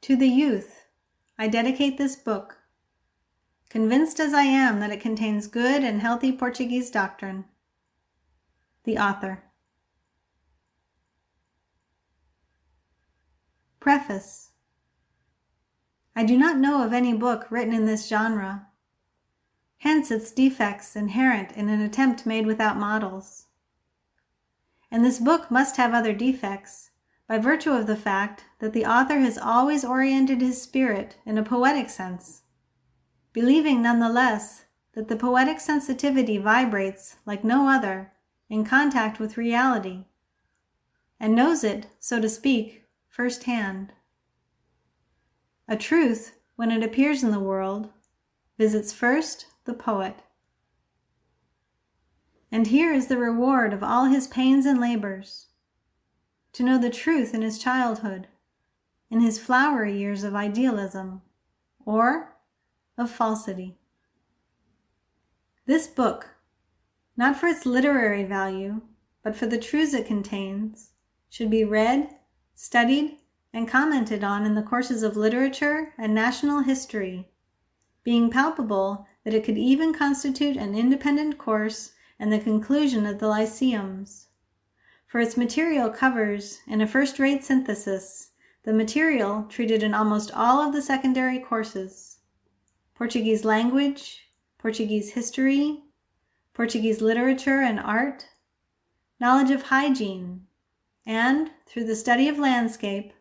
To the youth, I dedicate this book, convinced as I am that it contains good and healthy Portuguese doctrine. The author. Preface. I do not know of any book written in this genre, hence its defects inherent in an attempt made without models. And this book must have other defects, by virtue of the fact that the author has always oriented his spirit in a poetic sense, believing nonetheless that the poetic sensitivity vibrates like no other in contact with reality, and knows it, so to speak, firsthand. A truth, when it appears in the world, visits first the poet. And here is the reward of all his pains and labors, to know the truth in his childhood, in his flowery years of idealism, or of falsity. This book, not for its literary value, but for the truths it contains, should be read, studied, and commented on in the courses of literature and national history, being palpable that it could even constitute an independent course and the conclusion of the lyceums. For its material covers, in a first-rate synthesis, the material treated in almost all of the secondary courses: Portuguese language, Portuguese history, Portuguese literature and art, knowledge of hygiene, and, through the study of landscape,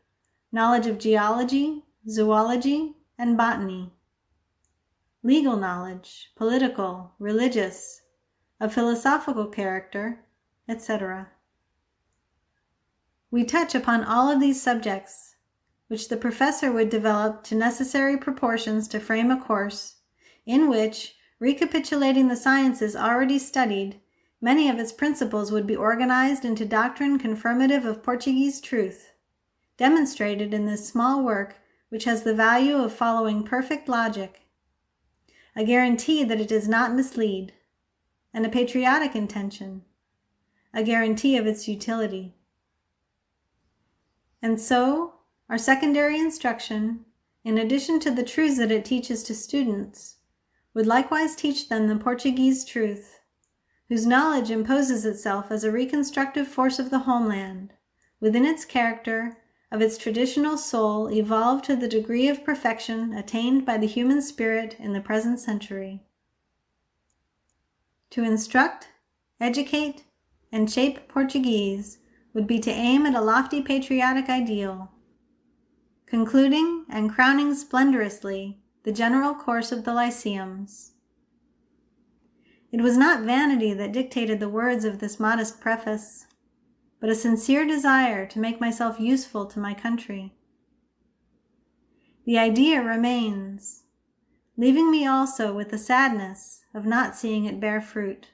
knowledge of geology, zoology, and botany, legal knowledge, political, religious, of philosophical character, etc. We touch upon all of these subjects, which the professor would develop to necessary proportions to frame a course, in which, recapitulating the sciences already studied, many of its principles would be organized into doctrine confirmative of Portuguese truth, demonstrated in this small work which has the value of following perfect logic, a guarantee that it does not mislead, and a patriotic intention, a guarantee of its utility. And so, our secondary instruction, in addition to the truths that it teaches to students, would likewise teach them the Portuguese truth, whose knowledge imposes itself as a reconstructive force of the homeland, within its character, of its traditional soul evolved to the degree of perfection attained by the human spirit in the present century. To instruct, educate, and shape Portuguese would be to aim at a lofty patriotic ideal, concluding and crowning splendorously the general course of the lyceums. It was not vanity that dictated the words of this modest preface, but a sincere desire to make myself useful to my country. The idea remains, leaving me also with the sadness of not seeing it bear fruit.